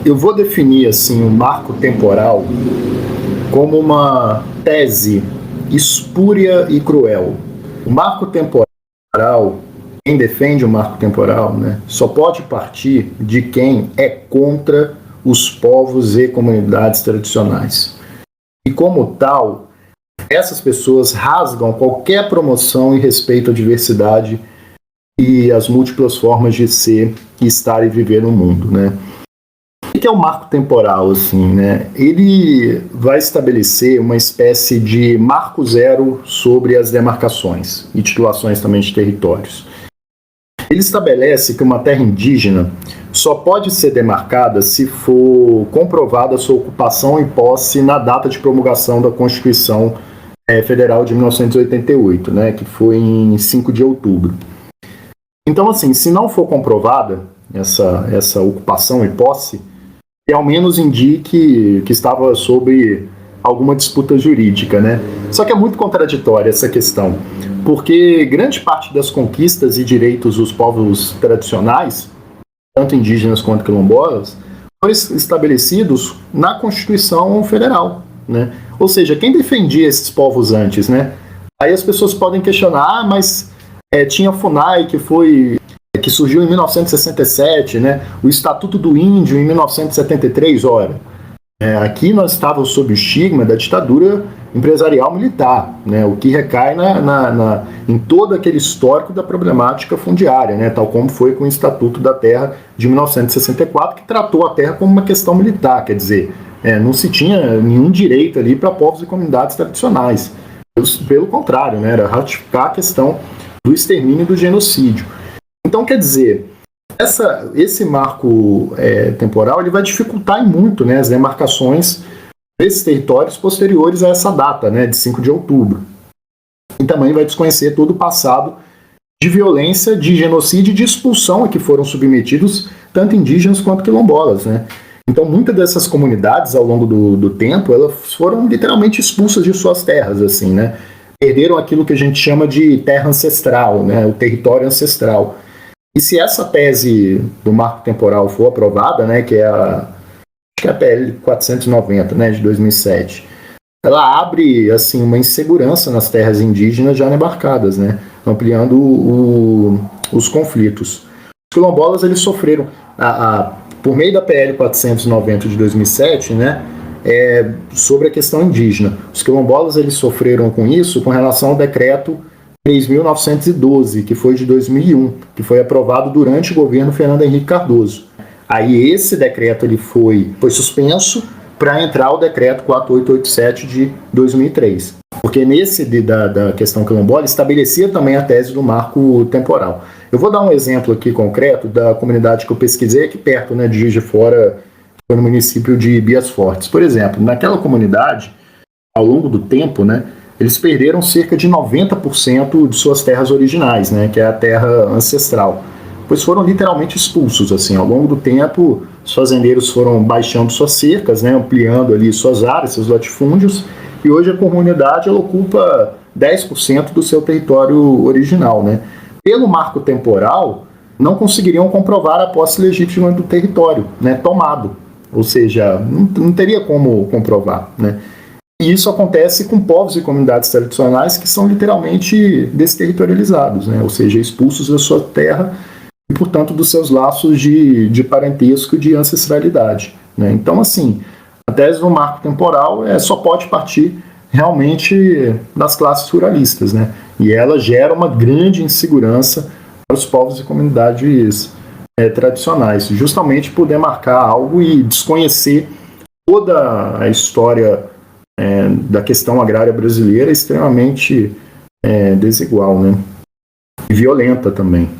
Eu vou definir assim o marco temporal como uma tese espúria e cruel. O marco temporal, quem defende o marco temporal, né, só pode partir de quem é contra os povos e comunidades tradicionais. E como tal, essas pessoas rasgam qualquer promoção e respeito à diversidade e às múltiplas formas de ser, estar e viver no mundo, né? O que é o marco temporal, assim, né? Ele vai estabelecer uma espécie de marco zero sobre as demarcações e titulações também de territórios. Ele estabelece que uma terra indígena só pode ser demarcada se for comprovada sua ocupação e posse na data de promulgação da Constituição Federal de 1988, né, que foi em 5 de outubro. Então, assim, se não for comprovada essa ocupação e posse, que ao menos indique que estava sob alguma disputa jurídica, né? Só que é muito contraditória essa questão, porque grande parte das conquistas e direitos dos povos tradicionais, tanto indígenas quanto quilombolas, foram estabelecidos na Constituição Federal, né? Ou seja, quem defendia esses povos antes, né? Aí as pessoas podem questionar, mas tinha a FUNAI que surgiu em 1967, né? O Estatuto do Índio em 1973, ora. Aqui nós estávamos sob o estigma da ditadura empresarial militar, né? O que recai em todo aquele histórico da problemática fundiária, né? Tal como foi com o Estatuto da Terra de 1964, que tratou a terra como uma questão militar, quer dizer, não se tinha nenhum direito ali para povos e comunidades tradicionais. Pelo contrário, né? Era ratificar a questão do extermínio e do genocídio. Então, quer dizer, esse marco temporal ele vai dificultar muito, né, as demarcações desses territórios posteriores a essa data, né, de 5 de outubro. E também vai desconhecer todo o passado de violência, de genocídio e de expulsão a que foram submetidos tanto indígenas quanto quilombolas, né? Então, muitas dessas comunidades, ao longo do tempo, elas foram literalmente expulsas de suas terras, assim, né? Perderam aquilo que a gente chama de terra ancestral, né, o território ancestral. E se essa tese do marco temporal for aprovada, né, que é a PL 490, né, de 2007, ela abre assim uma insegurança nas terras indígenas já demarcadas, né, ampliando os conflitos. Os quilombolas eles sofreram, por meio da PL 490 de 2007, né, sobre a questão indígena. Os quilombolas eles sofreram com isso com relação ao decreto 3.912, que foi de 2001, que foi aprovado durante o governo Fernando Henrique Cardoso. Aí esse decreto ele foi suspenso para entrar o decreto 4887 de 2003. Porque nesse da questão quilombola estabelecia também a tese do marco temporal. Eu vou dar um exemplo aqui concreto da comunidade que eu pesquisei aqui perto, né, de Juiz de Fora, no município de Bias Fortes. Por exemplo, naquela comunidade, ao longo do tempo, né, eles perderam cerca de 90% de suas terras originais, né, que é a terra ancestral, pois foram literalmente expulsos, assim, ao longo do tempo, os fazendeiros foram baixando suas cercas, né, ampliando ali suas áreas, seus latifúndios, e hoje a comunidade ela ocupa 10% do seu território original, né. Pelo marco temporal, não conseguiriam comprovar a posse legítima do território, né, tomado, ou seja, não teria como comprovar, né. E isso acontece com povos e comunidades tradicionais que são literalmente desterritorializados, né? Ou seja, expulsos da sua terra e, portanto, dos seus laços de parentesco e de ancestralidade, né? Então, assim, a tese do marco temporal só pode partir realmente das classes ruralistas, né? E ela gera uma grande insegurança para os povos e comunidades tradicionais, justamente por demarcar algo e desconhecer toda a história da questão agrária brasileira extremamente desigual, né? E violenta também.